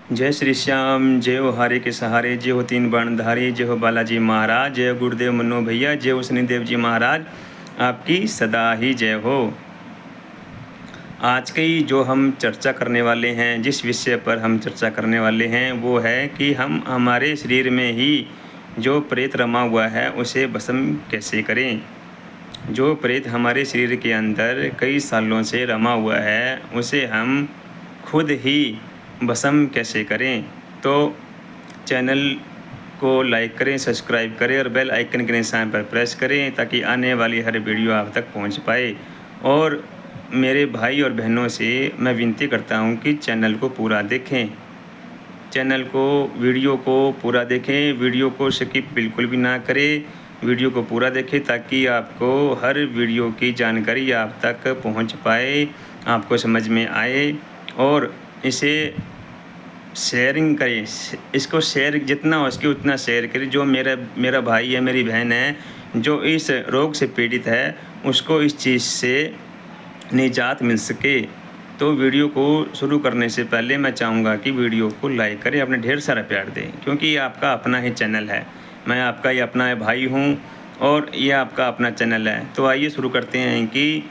जय श्री श्याम, जय हो हारे के सहारे, जय हो तीन बाणधारी, जय हो बालाजी महाराज, जय हो गुरुदेव मन्नो भैया, जय हो शनिदेव जी महाराज, आपकी सदा ही जय हो। आज की जो हम चर्चा करने वाले हैं, जिस विषय पर हम चर्चा करने वाले हैं वो है कि हम हमारे शरीर में ही जो प्रेत रमा हुआ है उसे भस्म कैसे करें। जो प्रेत हमारे शरीर के अंदर कई सालों से रमा हुआ है उसे हम खुद ही भस्म कैसे करें। तो चैनल को लाइक करें, सब्सक्राइब करें और बेल आइकन के निशान पर प्रेस करें ताकि आने वाली हर वीडियो आप तक पहुंच पाए। और मेरे भाई और बहनों से मैं विनती करता हूं कि चैनल को पूरा देखें, वीडियो को पूरा देखें, वीडियो को स्किप बिल्कुल भी ना करें, वीडियो को पूरा देखें ताकि आपको हर वीडियो की जानकारी आप तक पहुंच पाए, आपको समझ में आए। और इसे शेयरिंग करें, इसको शेयर जितना हो सके उतना शेयर करें। जो मेरा भाई है, मेरी बहन है जो इस रोग से पीड़ित है, उसको इस चीज़ से निजात मिल सके। तो वीडियो को शुरू करने से पहले मैं चाहूँगा कि वीडियो को लाइक करें, अपने ढेर सारा प्यार दें, क्योंकि ये आपका अपना ही चैनल है। मैं आपका ही अपना भाई हूँ और ये आपका अपना चैनल है। तो आइए शुरू करते हैं कि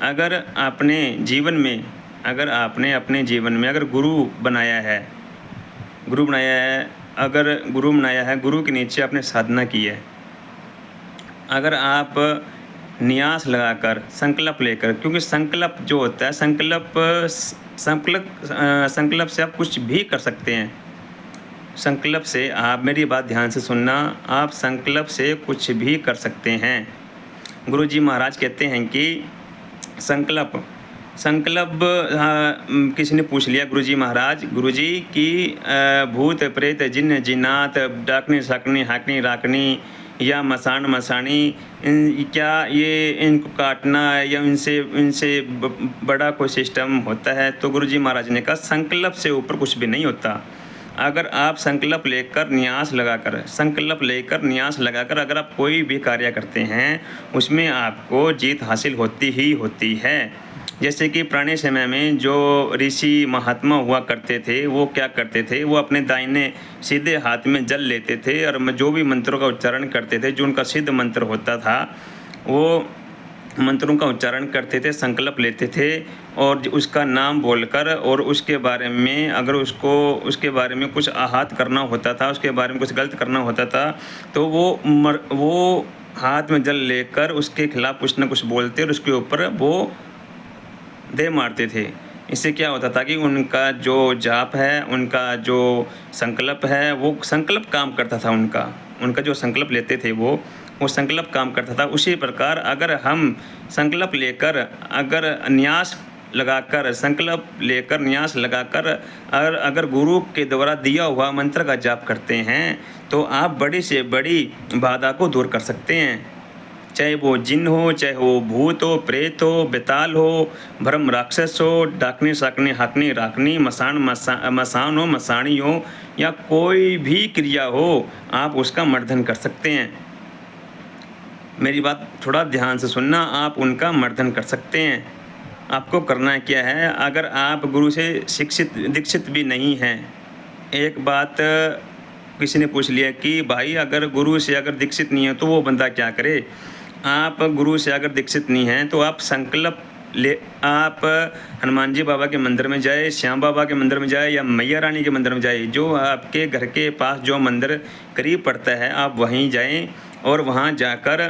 अगर आपने अपने जीवन में अगर गुरु बनाया है, गुरु के नीचे आपने साधना की है, अगर आप नियास लगाकर संकल्प लेकर, क्योंकि संकल्प जो होता है, संकल्प से आप कुछ भी कर सकते हैं। संकल्प से आप, मेरी बात ध्यान से सुनना, आप संकल्प से कुछ भी कर सकते हैं। गुरुजी महाराज कहते हैं कि संकल्प किसी ने पूछ लिया गुरुजी की भूत प्रेत जिन्न जिन्नात डाकनी साकनी हाकनी राकनी या मसान मसानी, क्या ये इनको काटना या इनसे बड़ा कोई सिस्टम होता है? तो गुरुजी महाराज ने कहा संकल्प से ऊपर कुछ भी नहीं होता। अगर आप संकल्प लेकर न्यास लगाकर अगर आप कोई भी कार्य करते हैं उसमें आपको जीत हासिल होती ही होती है। जैसे कि पुराने समय में जो ऋषि महात्मा हुआ करते थे वो क्या करते थे, वो अपने दाहिने सीधे हाथ में जल लेते थे और जो भी मंत्रों का उच्चारण करते थे, जो उनका सिद्ध मंत्र होता था, वो मंत्रों का उच्चारण करते थे, संकल्प लेते थे और उसका नाम बोलकर, और उसके बारे में अगर उसके बारे में कुछ आहत करना होता था, उसके बारे में कुछ गलत करना होता था, तो वो हाथ में जल लेकर उसके खिलाफ कुछ न कुछ बोलते और उसके ऊपर वो दे मारते थे। इससे क्या होता था कि उनका जो जाप है, उनका जो संकल्प है, वो संकल्प काम करता था। उनका जो संकल्प लेते थे वो संकल्प काम करता था। उसी प्रकार अगर हम संकल्प लेकर न्यास लगाकर अगर गुरु के द्वारा दिया हुआ मंत्र का जाप करते हैं तो आप बड़ी से बड़ी बाधा को दूर कर सकते हैं। चाहे वो जिन्न हो, चाहे वो भूत हो, प्रेत हो, बेताल हो, भ्रम राक्षस हो, डाकनी साकनी हाकनी राकनी, मसान हो, मसानी हो, या कोई भी क्रिया हो, आप उसका मर्दन कर सकते हैं। मेरी बात थोड़ा ध्यान से सुनना, आप उनका मर्दन कर सकते हैं। आपको करना क्या है, अगर आप गुरु से दीक्षित भी नहीं हैं, एक बात किसी ने पूछ लिया कि भाई अगर गुरु से अगर दीक्षित नहीं है तो वो बंदा क्या करे। आप गुरु से अगर दीक्षित नहीं हैं तो आप संकल्प आप हनुमान जी बाबा के मंदिर में जाए, श्याम बाबा के मंदिर में जाए या मैया रानी के मंदिर में जाए, जो आपके घर के पास जो मंदिर करीब पड़ता है आप वहीं जाएं। और वहाँ जाकर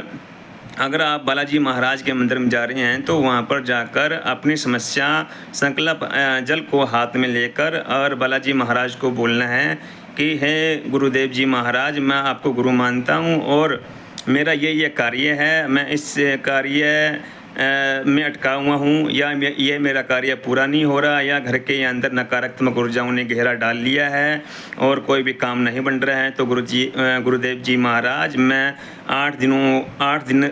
अगर आप बालाजी महाराज के मंदिर में जा रहे हैं तो वहाँ पर जाकर अपनी समस्या संकल्प जल को हाथ में लेकर और बालाजी महाराज को बोलना है कि हे गुरुदेव जी महाराज, मैं आपको गुरु मानता हूँ और मेरा ये कार्य है, मैं इस कार्य में अटका हुआ हूँ, या ये मेरा कार्य पूरा नहीं हो रहा, या घर के अंदर नकारात्मक ऊर्जाओं ने घेरा डाल लिया है और कोई भी काम नहीं बन रहा है। तो गुरुदेव जी महाराज, मैं 8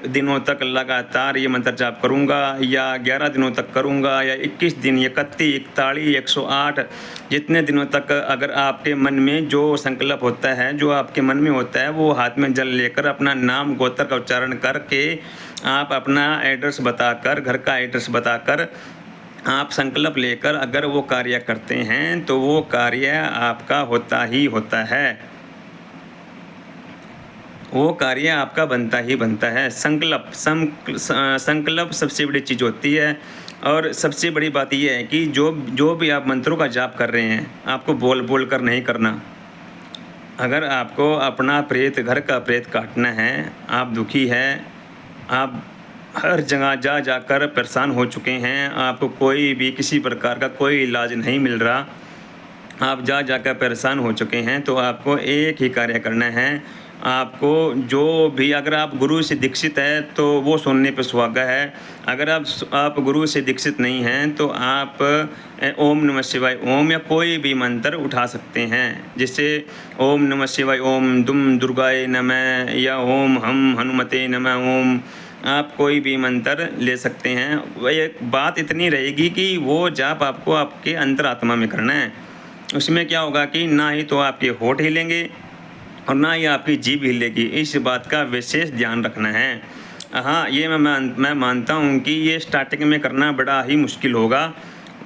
दिनों तक लगातार ये मंत्र जाप करूँगा, या 11 दिनों तक करूँगा, या 21 दिन, 31, 41, 108, जितने दिनों तक अगर आपके मन में जो संकल्प होता है, जो आपके मन में होता है, वो हाथ में जल लेकर अपना नाम गोत्र का उच्चारण करके आप अपना एड्रेस बताकर, घर का एड्रेस बताकर आप संकल्प लेकर अगर वो कार्य करते हैं तो वो कार्य आपका होता ही होता है, वो कार्य आपका बनता ही बनता है। संकल्प सबसे बड़ी चीज़ होती है। और सबसे बड़ी बात ये है कि जो जो भी आप मंत्रों का जाप कर रहे हैं, आपको बोल बोल कर नहीं करना। अगर आपको अपना प्रेत, घर का प्रेत काटना है, आप दुखी हैं, आप हर जगह जा जाकर परेशान हो चुके हैं, आपको कोई भी किसी प्रकार का कोई इलाज नहीं मिल रहा, आप जा जाकर परेशान हो चुके हैं, तो आपको एक ही कार्य करना है। आपको जो भी, अगर आप गुरु से दीक्षित हैं तो वो सुनने पे सुहागा है। अगर आप गुरु से दीक्षित नहीं हैं तो आप ओम नमः शिवाय ओम या कोई भी मंत्र उठा सकते हैं। जैसे ओम नमः शिवाय ओम दुम दुर्गाय नमः या ओम हम हनुमते नमः ओम, आप कोई भी मंत्र ले सकते हैं। वह एक बात इतनी रहेगी कि वो जाप आपको आपके अंतरात्मा में करना है। उसमें क्या होगा कि ना ही तो आपके होंठ हिलेंगे और ना ही आपकी जीभ हिलेगी। इस बात का विशेष ध्यान रखना है। हाँ, ये मैं मानता हूँ कि ये स्टार्टिंग में करना बड़ा ही मुश्किल होगा,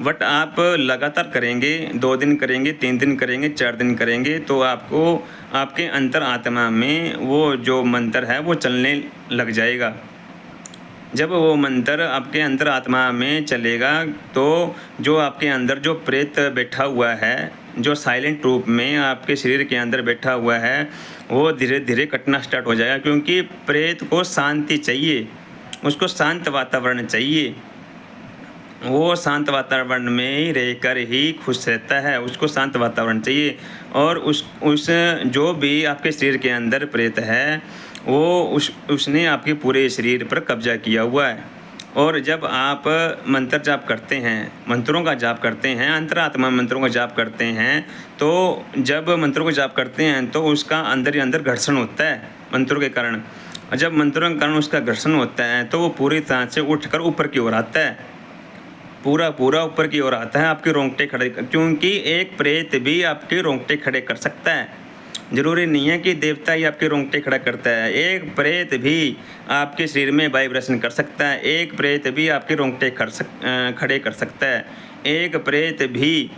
बट आप लगातार करेंगे, 2 दिन करेंगे, 3 दिन करेंगे, 4 दिन करेंगे, तो आपको आपके अंतरात्मा में वो जो मंत्र है वो चलने लग जाएगा। जब वो मंत्र आपके अंतरात्मा में चलेगा तो जो आपके अंदर जो प्रेत बैठा हुआ है, जो साइलेंट रूप में आपके शरीर के अंदर बैठा हुआ है, वो धीरे धीरे कटना स्टार्ट हो जाएगा। क्योंकि प्रेत को शांति चाहिए, उसको शांत वातावरण चाहिए। वो शांत वातावरण में ही रहकर ही खुश रहता है, उसको शांत वातावरण चाहिए। और उस जो भी आपके शरीर के अंदर प्रेत है, वो उसने आपके पूरे शरीर पर कब्जा किया हुआ है। और जब आप मंत्र जाप करते हैं, मंत्रों का जाप करते हैं, अंतरात्मा मंत्रों का जाप करते हैं, तो जब मंत्रों का जाप करते हैं तो उसका अंदर ही अंदर घर्षण होता है मंत्रों के कारण। और जब मंत्रों के कारण उसका घर्षण होता है तो वो पूरी तरह से उठकर ऊपर की ओर आता है, पूरा ऊपर की ओर आता है, आपके रोंगटे खड़े। क्योंकि एक प्रेत भी आपके रोंगटे खड़े कर सकता है, ज़रूरी नहीं है कि देवता ही आपके रोंगटे खड़ा करता है। एक प्रेत भी आपके शरीर में वाइब्रेशन कर सकता है, एक प्रेत भी आपके रोंगटे खड़े कर सकता है, एक प्रेत भी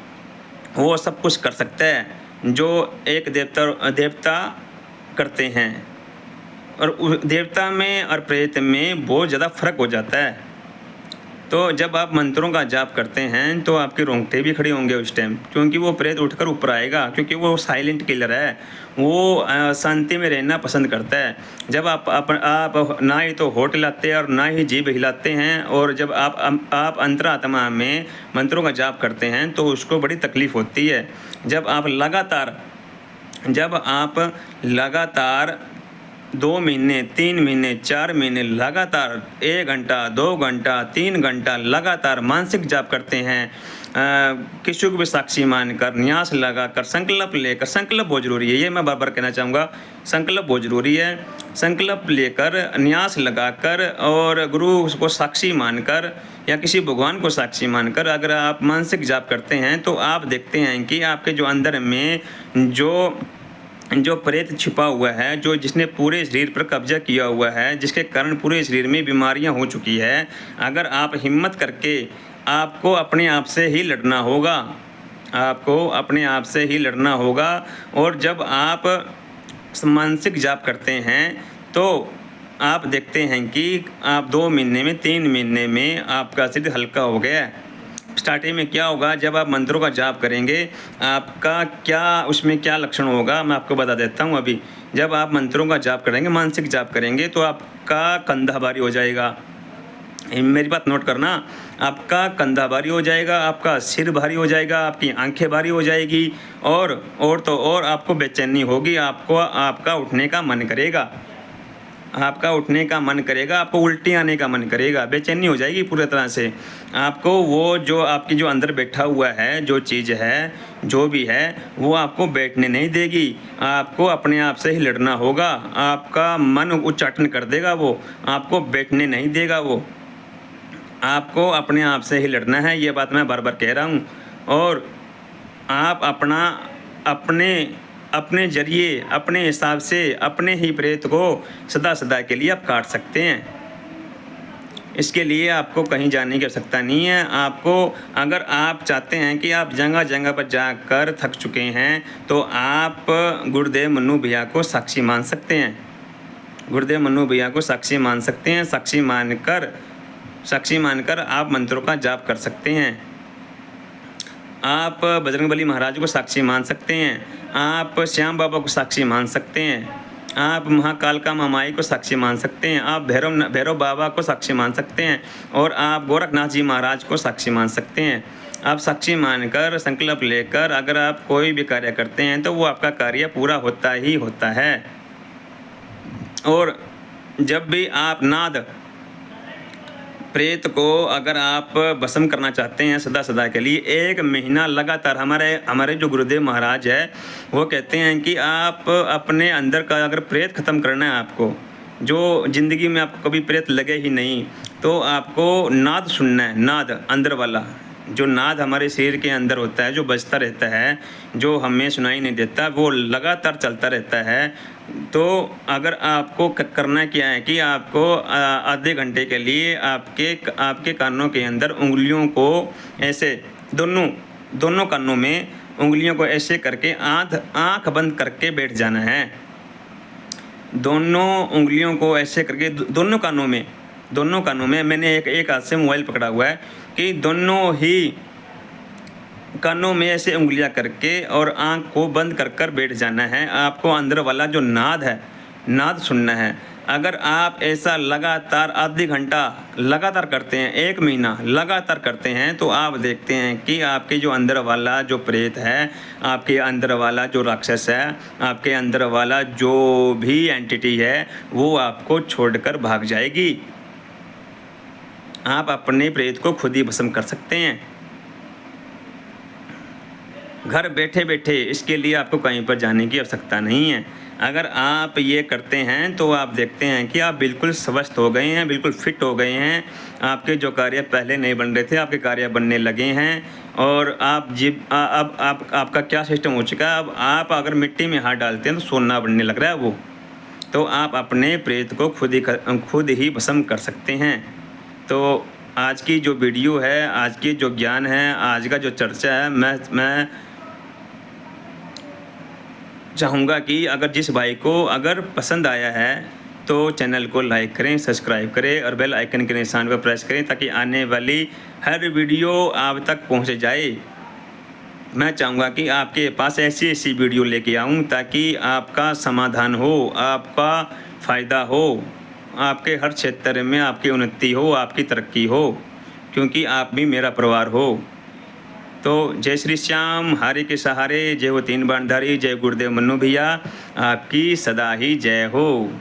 वो सब कुछ कर सकता है जो एक देवता करते हैं। और देवता में और प्रेत में बहुत ज़्यादा फर्क हो जाता है। तो जब आप मंत्रों का जाप करते हैं तो आपके रोंगटे भी खड़े होंगे उस टाइम, क्योंकि वो प्रेत उठकर ऊपर आएगा। क्योंकि वो साइलेंट किलर है, वो शांति में रहना पसंद करता है। जब आप ना ही तो होंठ हिलाते हैं और ना ही जीभ हिलाते हैं, और जब आप अंतरात्मा में मंत्रों का जाप करते हैं तो उसको बड़ी तकलीफ़ होती है। जब आप लगातार 2 महीने, 3 महीने, 4 महीने लगातार 1 घंटा, 2 घंटा, 3 घंटा लगातार मानसिक जाप करते हैं, किसी को भी साक्षी मानकर, न्यास लगाकर, संकल्प लेकर, संकल्प बहुत ज़रूरी है, ये मैं बार बार कहना चाहूँगा। संकल्प बहुत ज़रूरी है। संकल्प लेकर, न्यास लगाकर और गुरु को साक्षी मानकर या किसी भगवान को साक्षी मानकर अगर आप मानसिक जाप करते हैं तो आप देखते हैं कि आपके जो अंदर में जो प्रेत छिपा हुआ है, जिसने पूरे शरीर पर कब्जा किया हुआ है, जिसके कारण पूरे शरीर में बीमारियां हो चुकी है, अगर आप हिम्मत करके, आपको अपने आप से ही लड़ना होगा, आपको अपने आप से ही लड़ना होगा। और जब आप मानसिक जाप करते हैं तो आप देखते हैं कि आप 2 महीने में, 3 महीने में आपका शरीर हल्का हो गया है। स्टार्टिंग में क्या होगा, जब आप मंत्रों का जाप करेंगे, आपका उसमें क्या लक्षण होगा मैं आपको बता देता हूँ अभी। जब आप मंत्रों का जाप करेंगे, मानसिक जाप करेंगे, तो आपका कंधा भारी हो जाएगा। मेरी बात नोट करना, आपका कंधा भारी हो जाएगा, आपका सिर भारी हो जाएगा, आपकी आंखें भारी हो जाएगी, और तो और आपको बेचैनी होगी, आपका उठने का मन करेगा, आपको उल्टी आने का मन करेगा, बेचैनी हो जाएगी पूरी तरह से। आपको वो जो आपकी जो अंदर बैठा हुआ है, जो चीज़ है, जो भी है, वो आपको बैठने नहीं देगी। आपको अपने आप से ही लड़ना होगा। आपका मन उच्चाटन कर देगा, वो आपको बैठने नहीं देगा। वो आपको अपने आप से ही लड़ना है, ये बात मैं बार बार कह रहा हूँ। और आप अपने जरिए, अपने हिसाब से अपने ही प्रेत को सदा के लिए आप काट सकते हैं। इसके लिए आपको कहीं जाने की आवश्यकता नहीं है। आपको अगर आप चाहते हैं कि आप जगह-जगह पर जाकर थक चुके हैं, तो आप गुरुदेव मन्नू भैया को साक्षी मान सकते हैं। गुरुदेव मन्नू भैया को साक्षी मान सकते हैं। साक्षी मानकर आप मंत्रों का जाप कर सकते हैं। आप बजरंगबली महाराज को साक्षी मान सकते हैं। आप श्याम बाबा को साक्षी मान सकते हैं। आप महाकालका माई को साक्षी मान सकते हैं। आप भैरव बाबा को साक्षी मान सकते हैं। और आप गोरखनाथ जी महाराज को साक्षी मान सकते हैं। आप साक्षी मानकर संकल्प लेकर अगर आप कोई भी कार्य करते हैं तो वो आपका कार्य पूरा होता ही होता है। और जब भी आप नाद प्रेत को अगर आप भस्म करना चाहते हैं सदा के लिए, 1 महीना लगातार, हमारे जो गुरुदेव महाराज है वो कहते हैं कि आप अपने अंदर का अगर प्रेत ख़त्म करना है आपको, जो ज़िंदगी में आपको कभी प्रेत लगे ही नहीं, तो आपको नाद सुनना है। नाद अंदर वाला जो नाद हमारे शरीर के अंदर होता है, जो बजता रहता है, जो हमें सुनाई नहीं देता, वो लगातार चलता रहता है। तो अगर आपको करना क्या है कि आपको आधे घंटे के लिए आपके कानों के अंदर उंगलियों को ऐसे दोनों कानों में उंगलियों को ऐसे करके आँख बंद करके बैठ जाना है। दोनों उंगलियों को ऐसे करके दोनों कानों में मैंने एक हाथ से मोबाइल पकड़ा हुआ है कि दोनों ही कानों में ऐसे उंगलियां करके और आँख को बंद कर बैठ जाना है। आपको अंदर वाला जो नाद है, नाद सुनना है। अगर आप ऐसा लगातार आधे घंटा लगातार करते हैं, 1 महीना लगातार करते हैं, तो आप देखते हैं कि आपके जो अंदर वाला जो प्रेत है, आपके अंदर वाला जो राक्षस है, आपके अंदर वाला जो भी एंटिटी है, वो आपको छोड़कर भाग जाएगी। आप अपने प्रेत को खुद ही भस्म कर सकते हैं घर बैठे बैठे। इसके लिए आपको कहीं पर जाने की आवश्यकता नहीं है। अगर आप ये करते हैं तो आप देखते हैं कि आप बिल्कुल स्वस्थ हो गए हैं, बिल्कुल फिट हो गए हैं। आपके जो कार्य पहले नहीं बन रहे थे, आपके कार्य बनने लगे हैं। और अब आपका क्या सिस्टम हो चुका है, अब आप अगर मिट्टी में हाथ डालते हैं तो सोना बनने लग रहा है वो। तो आप अपने प्रेत को खुद ही भस्म कर सकते हैं। तो आज की जो वीडियो है, आज की जो ज्ञान है, आज का जो चर्चा है, मैं चाहूँगा कि अगर जिस भाई को अगर पसंद आया है तो चैनल को लाइक करें, सब्सक्राइब करें और बेल आइकन के निशान पर प्रेस करें ताकि आने वाली हर वीडियो आप तक पहुँच जाए। मैं चाहूँगा कि आपके पास ऐसी वीडियो लेके आऊँ ताकि आपका समाधान हो, आपका फ़ायदा हो, आपके हर क्षेत्र में आपकी उन्नति हो, आपकी तरक्की हो, क्योंकि आप भी मेरा परिवार हो। तो जय श्री श्याम, हरि के सहारे, जय हो 3 बाणधारी, जय गुरुदेव मन्नू भैया, आपकी सदा ही जय हो।